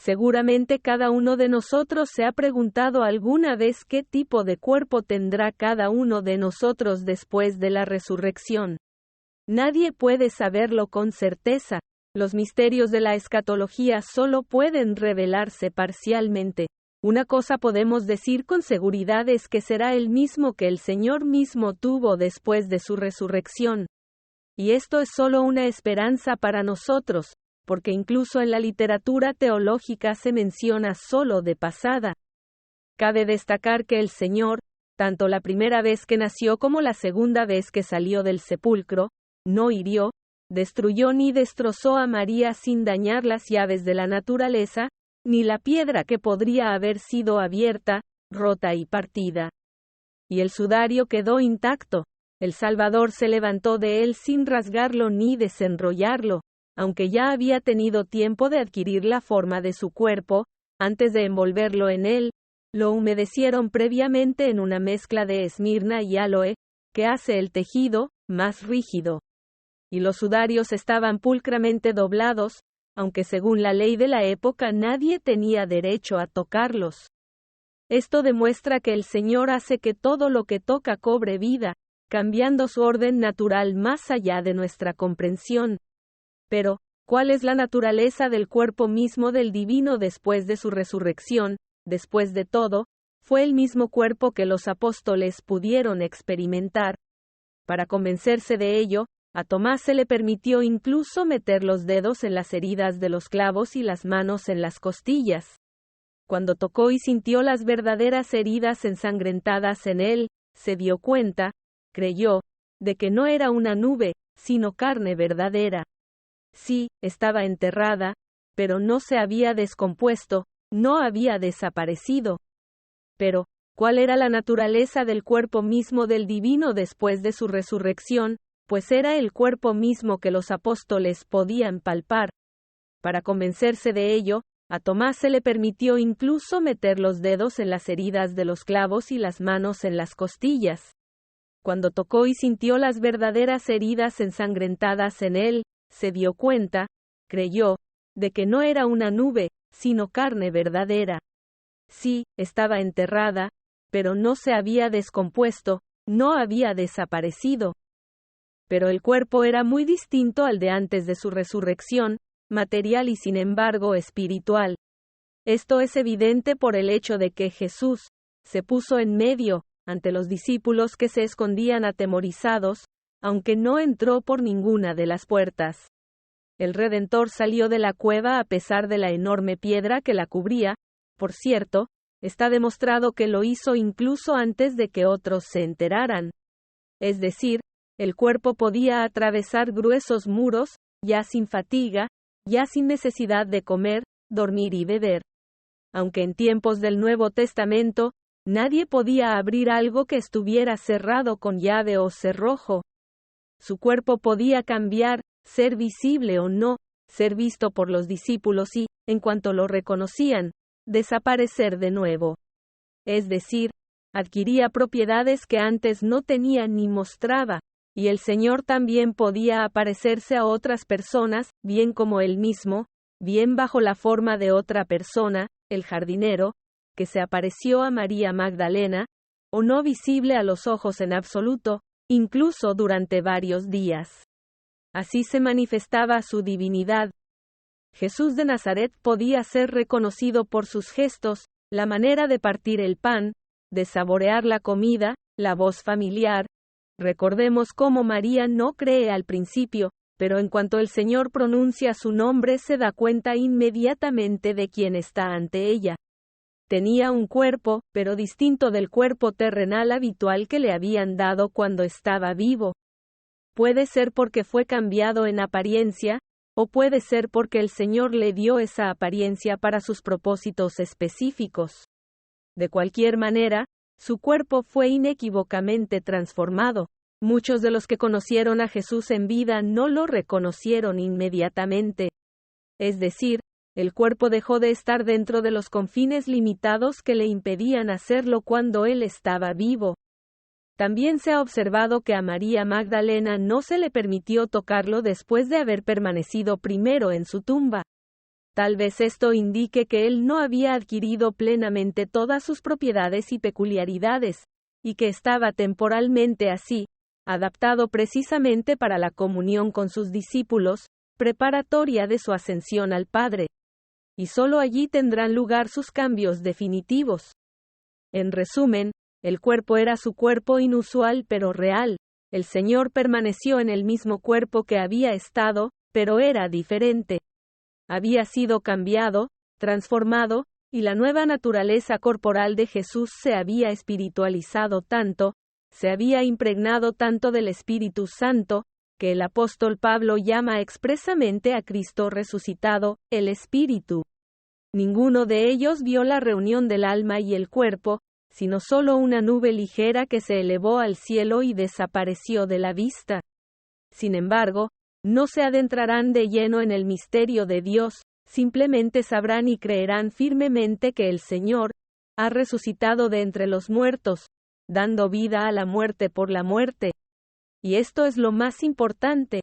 Seguramente cada uno de nosotros se ha preguntado alguna vez qué tipo de cuerpo tendrá cada uno de nosotros después de la resurrección. Nadie puede saberlo con certeza. Los misterios de la escatología solo pueden revelarse parcialmente. Una cosa podemos decir con seguridad es que será el mismo que el Señor mismo tuvo después de su resurrección. Y esto es solo una esperanza para nosotros, porque incluso en la literatura teológica se menciona solo de pasada. Cabe destacar que el Señor, tanto la primera vez que nació como la segunda vez que salió del sepulcro, no hirió, destruyó ni destrozó a María sin dañar las llaves de la naturaleza, ni la piedra que podría haber sido abierta, rota y partida. Y el sudario quedó intacto. El Salvador se levantó de él sin rasgarlo ni desenrollarlo, aunque ya había tenido tiempo de adquirir la forma de su cuerpo. Antes de envolverlo en él, lo humedecieron previamente en una mezcla de esmirna y áloe, que hace el tejido más rígido. Y los sudarios estaban pulcramente doblados, aunque según la ley de la época nadie tenía derecho a tocarlos. Esto demuestra que el Señor hace que todo lo que toca cobre vida, cambiando su orden natural más allá de nuestra comprensión. Pero, ¿cuál es la naturaleza del cuerpo mismo del divino después de su resurrección? Después de todo, fue el mismo cuerpo que los apóstoles pudieron experimentar. Para convencerse de ello, a Tomás se le permitió incluso meter los dedos en las heridas de los clavos y las manos en las costillas. Cuando tocó y sintió las verdaderas heridas ensangrentadas en él, se dio cuenta, creyó, de que no era una nube, sino carne verdadera. Sí, estaba enterrada, pero no se había descompuesto, no había desaparecido. Pero, ¿cuál era la naturaleza del cuerpo mismo del divino después de su resurrección? Pues era el cuerpo mismo que los apóstoles podían palpar. Para convencerse de ello, a Tomás se le permitió incluso meter los dedos en las heridas de los clavos y las manos en las costillas. Cuando tocó y sintió las verdaderas heridas ensangrentadas en él, se dio cuenta, creyó, de que no era una nube, sino carne verdadera. Sí, estaba enterrada, pero no se había descompuesto, no había desaparecido. Pero el cuerpo era muy distinto al de antes de su resurrección, material y sin embargo espiritual. Esto es evidente por el hecho de que Jesús se puso en medio, ante los discípulos que se escondían atemorizados, aunque no entró por ninguna de las puertas. El Redentor salió de la cueva a pesar de la enorme piedra que la cubría. Por cierto, está demostrado que lo hizo incluso antes de que otros se enteraran. Es decir, el cuerpo podía atravesar gruesos muros, ya sin fatiga, ya sin necesidad de comer, dormir y beber. Aunque en tiempos del Nuevo Testamento, nadie podía abrir algo que estuviera cerrado con llave o cerrojo. Su cuerpo podía cambiar, ser visible o no, ser visto por los discípulos y, en cuanto lo reconocían, desaparecer de nuevo. Es decir, adquiría propiedades que antes no tenía ni mostraba. Y el Señor también podía aparecerse a otras personas, bien como él mismo, bien bajo la forma de otra persona, el jardinero, que se apareció a María Magdalena, o no visible a los ojos en absoluto, incluso durante varios días. Así se manifestaba su divinidad. Jesús de Nazaret podía ser reconocido por sus gestos, la manera de partir el pan, de saborear la comida, la voz familiar. Recordemos cómo María no cree al principio, pero en cuanto el Señor pronuncia su nombre se da cuenta inmediatamente de quién está ante ella. Tenía un cuerpo, pero distinto del cuerpo terrenal habitual que le habían dado cuando estaba vivo. Puede ser porque fue cambiado en apariencia, o puede ser porque el Señor le dio esa apariencia para sus propósitos específicos. De cualquier manera, su cuerpo fue inequívocamente transformado. Muchos de los que conocieron a Jesús en vida no lo reconocieron inmediatamente. Es decir, el cuerpo dejó de estar dentro de los confines limitados que le impedían hacerlo cuando él estaba vivo. También se ha observado que a María Magdalena no se le permitió tocarlo después de haber permanecido primero en su tumba. Tal vez esto indique que él no había adquirido plenamente todas sus propiedades y peculiaridades, y que estaba temporalmente así, adaptado precisamente para la comunión con sus discípulos, preparatoria de su ascensión al Padre. Y solo allí tendrán lugar sus cambios definitivos. En resumen, el cuerpo era su cuerpo inusual pero real. El Señor permaneció en el mismo cuerpo que había estado, pero era diferente. Había sido cambiado, transformado, y la nueva naturaleza corporal de Jesús se había espiritualizado tanto, se había impregnado tanto del Espíritu Santo, que el apóstol Pablo llama expresamente a Cristo resucitado, el Espíritu. Ninguno de ellos vio la reunión del alma y el cuerpo, sino solo una nube ligera que se elevó al cielo y desapareció de la vista. Sin embargo, no se adentrarán de lleno en el misterio de Dios, simplemente sabrán y creerán firmemente que el Señor ha resucitado de entre los muertos, dando vida a la muerte por la muerte. Y esto es lo más importante.